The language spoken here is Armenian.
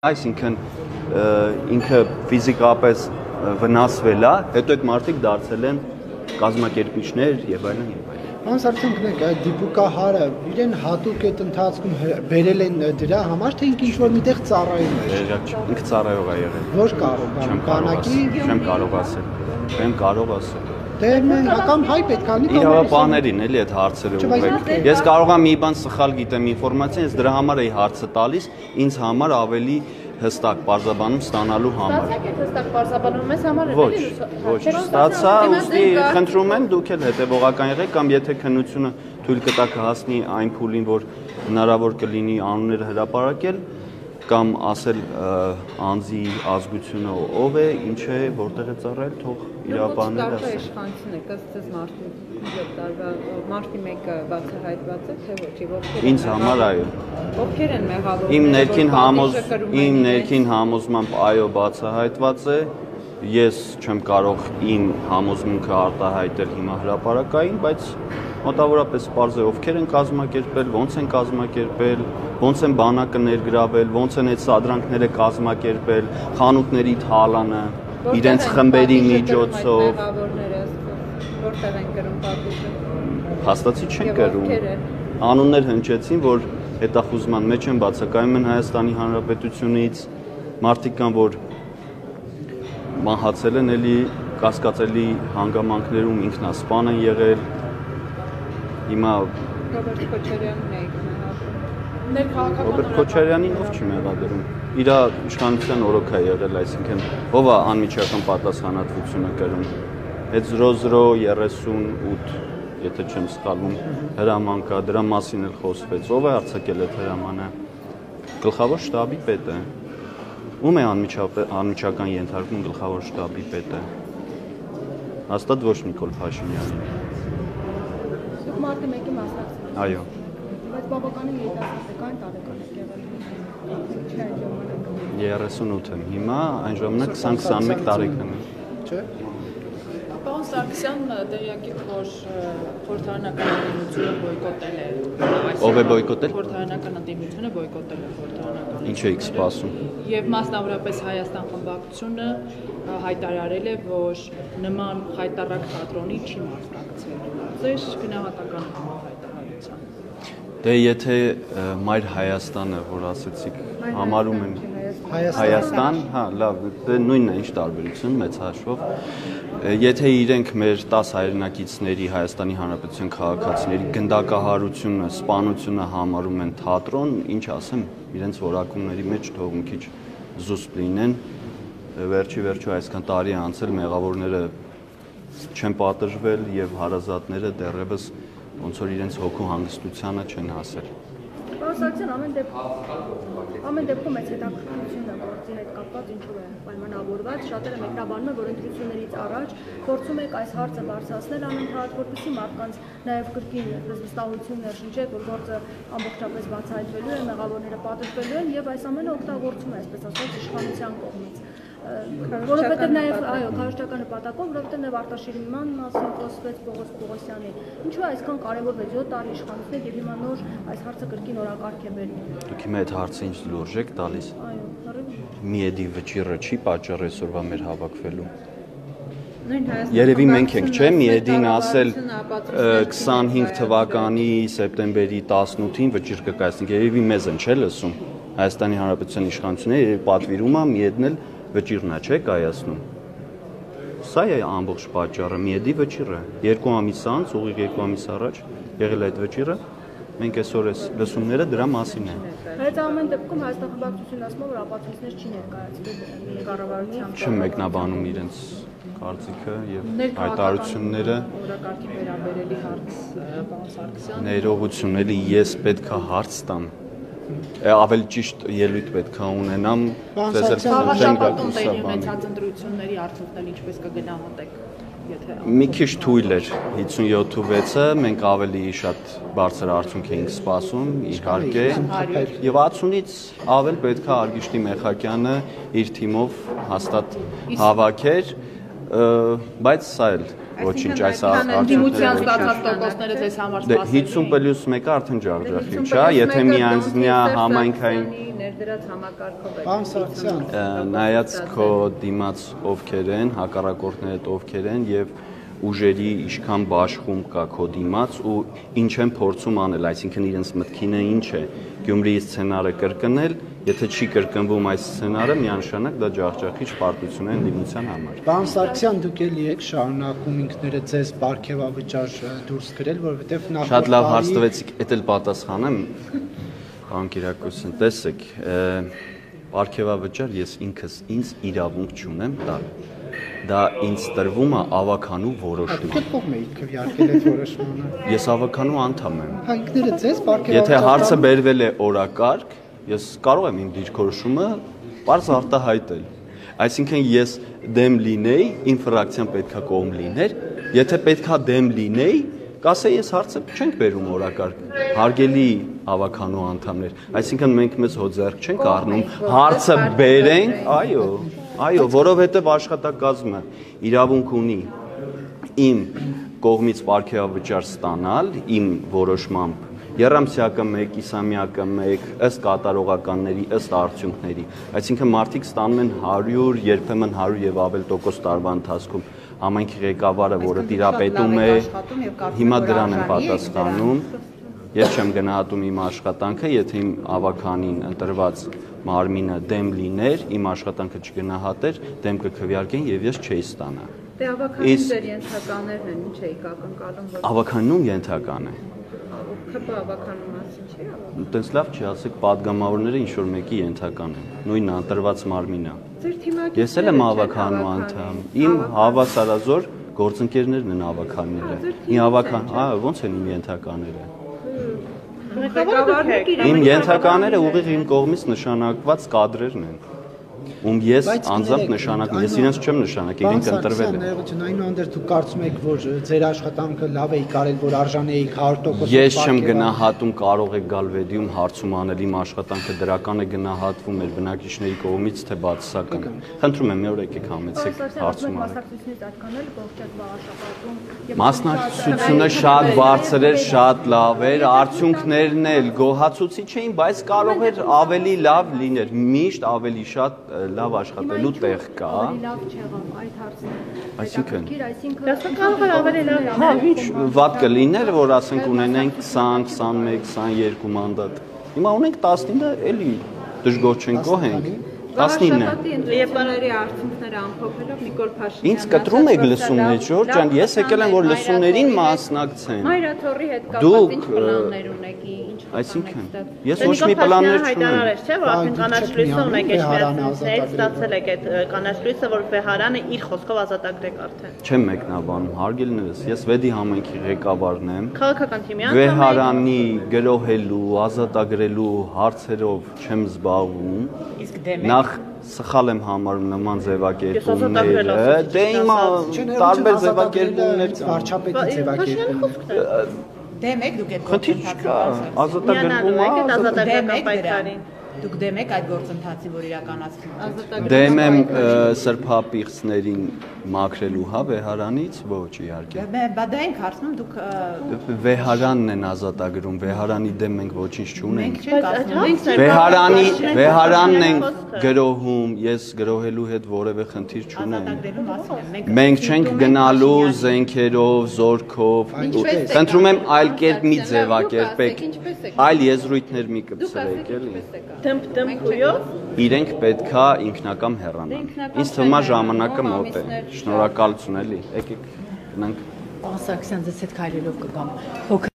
Այսինքն ինքը ֆիզիկապես վնասվել է, հետո այդ մարդիկ դարձել են կազմակերպիչներ եւ այլն եւ այլն։ Ոնց արդյունքն է դիպուկահարը իրեն հատուկ այդ ընթացքում բերել են դրա համար թե ինքը ինչ-որ միտեղ ծառայում է։ Ինքը ծառայող է եղել։ Որ կարող է բանակի չեմ կարող ասել։ Չեմ կարող ասել։ Դե մենք հակամ հայ պետք է լինի իրավաբաններին էլի այդ հարցերը ուղղեք։ Ես կարող եմ մի բան սխալ գիտեմ ինֆորմացիա, ես դրա համար էի հարցը տալիս, ինձ համար ավելի հստակ բարձաբանում ստանալու համար։ Ստացեք այդ հստակ բարձաբանում մեզ համար Ոչ, ստացա, ուստի խնդրում եմ դուք էլ հետևողական եղեք կամ եթե քննությունը թույլ կտա կհասնի այն փուլին, որ հնարավոր կլինի անունները հրապարակել կամ ասել անձի ազգությունը ով է, ինչ է, որտեղ է ծառայել, թող իրավաբանները ասեն։ Իշխանությունը կստես մարտի 1-ը բացահայտված է, թե ոչ, Ինձ համար այո։ Ովքեր են մեղավորները։ Իմ ներքին համոզմամբ այո բացահայտված է։ Ես չեմ կարող իմ համոզմունքը արտահայտել հիմա հրապարակային, բայց մոտավորապես պարզ է ովքեր են կազմակերպել, ոնց են կազմակերպել, ոնց են բանակը ներգրավել, ոնց են այդ սադրանքները կազմակերպել, խանութների թալանը, իրենց խմբերի միջոցով։ Որտեղ են կրում պատվիճը։ Հաստատի չեն կրում։ Անուններ հնչեցին, որ հետախուզման մեջ են բացակայում են Հայաստանի Հանրապետությունից, մարդիկ կան, որ մահացել են էլի կասկածելի հանգամանքներում ինքնասպան են եղել։ Հիմա Ռոբերտ Քոչարյանն է Ռոբերտ Քոչարյանին ով չի մեղադրում։ Իր իշխանության օրոք է եղել, այսինքն ով է անմիջական պատասխանատվությունը կրում։ Այդ 0038, եթե չեմ սխալվում, հրաման կա, դրա մասին էլ խոսվեց։ Ով է արձակել այդ հրամանը։ Գլխավոր շտաբի պետը։ Ում է անմիջական ենթարկվում գլխավոր շտաբի պետը։ Հաստատ ոչ Նիկոլ Փաշինյանին։ Դուք մարտի 1-ի մասնակցել եք։ Այո։ Բայց բավականին երիտասարդ տարեկան եք եղել։ 38 եմ հիմա, այն ժամանակ 20-21 տարեկան եմ։ Չէ։ Պարոն Սարգսյան տեղյակ եք, որ խորհրդարանական ընդդիմությունը բոյկոտել է։ Ով է բոյկոտել։ Խորհրդարանական ընդդիմությունը բոյկոտել է խորհրդարանական։ Ինչ եք սպասում։ Եվ մասնավորապես Հայաստան խմբակցությունը հայտարարել է, որ նման խայտառակ թատրոնի չի մասնակցել։ Ձեր գնահատականը հայտարարության։ Դե եթե Մայր Հայաստանը, որ ասեցիք, համարում են Հայաստան, հա, լավ, դե նույնն է, ինչ տարբերություն, մեծ հաշվով։ Եթե իրենք մեր 10 հայրենակիցների Հայաստանի Հանրապետության քաղաքացիների գնդակահարությունը, սպանությունը համարում են թատրոն, ինչ ասեմ, իրենց որակումների մեջ թող մի քիչ զուսպ լինեն, վերջի վերջո այսքան տարի անցել մեղավորները չեն պատժվել եւ հարազատները դեռևս ոնց որ իրենց հոգու հանգստությանը չեն հասել։ Պարոն Սարգսյան, ամեն դեպքում այս հետաքրքրությունը գործի հետ կապված ինչու է պայմանավորված, շատերը մեկնաբանում են, որ ընտրություններից առաջ փորձում եք այս հարցը բարձրացնել անընդհատ, որպեսզի մարդկանց նաև կրկին վստահություն ներշնչեք, որ գործը ամբողջապես բացահայտվելու է, մեղավորները պատժվելու են եւ այս ամենը օգտագործում է, այսպես ասած, իշխանության կողմից։ Որովհետև նաև այո, քարոզչական նպատակով, որովհետև նաև արտաշիրման մասին խոսվեց Պողոս Պողոսյանի։ Ինչու է այսքան կարևոր 7 տարի իշխանությունն է եւ հիմա նոր այս հարցը կրկին օրակարգ է բերում։ Դուք հիմա այդ հարցը ինչ լուրջ եք տալիս։ Այո, Միեդի վճիռը չի պատճառ այսօրվա մեր հավաքվելու։ Երևի մենք ենք, չէ՞, Միեդին ասել 25 թվականի սեպտեմբերի 18-ին վճիռ կկայացնենք։ Երևի մեզ են, չէ՞ լսում։ Հայաստանի Հանրապետության իշխանությունները երևի պատվիրում է Միեդն էլ վճիռն է, չէ՞, կայացնում։ Սա է ամբողջ պատճառը, Միեդի վճիռը։ 2 ամիս անց, ուղիղ 2 ամիս առաջ եղել այդ վճիռը։ Մենք այսօր այս լսումները դրա մասին են։ Բայց ամեն դեպքում Հայաստան խմբակցությունն ասում է, որ ապացույցներ չի ներկայացրել կառավարության։ Չեմ մեկնաբանում իրենց կարծիքը եւ հայտարարությունները։ Օրակարգի վերաբերելի հարց, պարոն Սարգսյան։ Ներողություն, էլի ես պետքա հարց տամ։ Ավելի ճիշտ ելույթ պետքա ունենամ, ձեզ էլ չեմ գտնում տեղի ունեցած ընտրությունների արդյունքները ինչպես կգնահատեք։ Մի քիչ թույլ էր 57-6-ը, մենք ավելի շատ բարձր արդյունք էինք սպասում, իհարկե, եւ 60-ից ավել պետք է Արգիշտի Մեխակյանը իր թիմով հաստատ հավաքեր, բայց սա էլ ոչինչ այս արդյունքները ստացած տոկոսները ձեզ համար սպասելի։ 50+1-ը արդեն ջախջախի, չէ՞, եթե միանձնյա համայնքային ներդրած համակարգով է։ Պարոն Սարգսյան, նայած քո դիմաց ովքեր են, հակառակորդներդ ովքեր են եւ ուժերի ինչքան բաշխում կա քո դիմաց ու ինչ են փորձում անել, այսինքն իրենց մտքինը ինչ է Գյումրիի սցենարը կրկնել, եթե չի կրկնվում այս սցենարը, միանշանակ դա ջախջախիչ պարտություն է ընդդիմության համար։ Պարոն Սարգսյան, դուք էլի եք շարունակում ինքներդ ձեզ պարգևավճար դուրս գրել, որովհետև նախորդ Շատ լավ հարց տվեցիք, էդ էլ պատասխանեմ։ Պարոն Կիրակոսյան, տեսեք, պարգևավճար ես ինքս ինձ իրավունք չունեմ տալ։ Դա ինձ տրվում է ավականու որոշում։ Դուք կողմ եք քվեարկել այդ որոշմանը։ Ես ավականու անդամ եմ։ Հա ինքներդ ձեզ պարգևավճար։ Եթե հարցը բերվել է օրակարգ, ես կարող եմ իմ դիրքորոշումը բարձ արտահայտել։ Այսինքն ես դեմ լինեի, իմ ֆրակցիան պետքա կողմ լիներ, եթե պետքա դեմ լինեի, կասեի ես հարցը չենք բերում օրակարգ։ Հարգելի ավականու անդամներ, այսինքն մենք մեզ հոձեռք չենք առնում, հարցը բերենք, այո, որովհետև աշխատակազմը իրավունք ունի իմ կողմից պարգևավճար ստանալ, իմ որոշմամբ Երամսյակը 1, Իսամյակը 1, ըստ կատարողականների, ըստ արդյունքների։ Այսինքն մարդիկ ստանում են 100, երբեմն 100 եւ ավել տոկոս տարվա ընթացքում համայնքի ղեկավարը, որը տիրապետում է, հիմա դրան եմ պատասխանում։ Ես չեմ գնահատում իմ աշխատանքը, եթե իմ ավականին ընտրված մարմինը դեմ լիներ, իմ աշխատանքը չգնահատեր, դեմ կքվեարկեն եւ ես չէի ստանա։ Դե ավականին ձեր ենթականերն են, ինչ էիք ակնկալում, որ Ավականնում ենթական է։ ՔՊ ավականու մասին չի ավական։ Տենց լավ չի ասեք, падգամավորները ինչ որ մեկի ենթական են։ Նույնն ընտրված մարմինը։ Ձեր թիմակիցները Ես էլ եմ ավականու անդամ։ Իմ հավասարազոր գործընկերներն են ավականները։ Իմ ավական, ո՞նց են իմ ենթակաները։ Իմ ենթակաները ուղիղ իմ կողմից նշանակված կադրերն են։ Ում ես անձամբ նշանակում, ես իրենց չեմ նշանակել, իրենք ընտրվել են։ Այնուհանդերձ դուք կարծում եք, որ ձեր աշխատանքը լավ էի կարել, որ արժանի էիք 100%։ Ես չեմ գնահատում, կարող եք գալ վեդիում հարցում անել իմ աշխատանքը դրական է գնահատվում մեր բնակիչների կողմից, թե բացասական։ Խնդրում եմ, մի օր եկեք համեցեք հարցում անել։ Մասնակցությունը շատ բարձր էր, շատ լավ էր, արդյունքներն էլ գոհացուցիչ էին, բայց կարող էր ավելի լավ լիներ, միշտ ավելի շատ լավ աշխատելու տեղ կա։ Լավ չեղավ այդ հարցը։ Այսինքն կարող է ավելի լավ։ Հա, ինչ վատ կլիներ, որ ասենք ունենենք 20, 21, 22 մանդատ։ Հիմա ունենք 19-ը, էլի դժգոհ չենք, գոհենք։ 19-ը։ Եվների արդյունքները ամփոփելով Նիկոլ Փաշինյանը Ինձ կտրում եք լսումներ, Ժորժ ջան, ես եկել եմ որ լսումներին մասնակցեմ։ Մայրաթորի հետ կապված ինչ պլաններ ունեք, ինչ Այսինքն ես ոչ մի պլաններ չունեմ։ Չէ, որ արդեն կանաչ լույսը ունեք էջմիածներից ստացել եք այդ կանաչ լույսը, որ Վեհարանը իր խոսքով ազատագրեք արդեն։ Չեմ մեկնաբանում, հարգելիներս, ես Վեդի համայնքի ղեկավարն եմ։ Քաղաքական թիմի անդամ եք։ Վեհարանի գրոհելու, ազատագրելու հարցերով չեմ զբաղվում։ Իսկ դեմ Նախ սխալ եմ համարում նման ձևակերպումները։ Դե հիմա տարբեր ձևակերպումներ կան։ Վարչապետի ձևակերպումները։ Դեմ եք դուք այդ Խնդիր չկա, ազատագրվում է։ ազատագրական պայքարին։ Դուք դեմ եք այդ գործընթացի, որ իրականացվում է։ Դեմ եմ սրբապիղծներին մաքրելու, հա, Վեհարանից, ոչ իհարկե։ Բա դա ենք հարցնում դուք Վեհարանն են ազատագրում, Վեհարանի դեմ մենք ոչինչ չունենք։ չենք Վեհարանն են գրոհում, ես գրոհելու հետ որևէ խնդիր չունեմ։ ազատագրելու մասին եմ։ Մենք չենք գնալու զենքերով, զորքով։ Խնդրում եմ այլ կերպ մի ձևակերպեք, այլ եզրույթներ մի կպսրեք, էլի։ Դմփույով Իրենք պետքա ինքնակամ հեռանան։ Ինձ թվում է ժամանակը մոտ է։ Շնորհակալություն էլի։ Եկեք գնանք։ Պարոն Սարգսյան, ձեզ հետ քայլելով կգամ։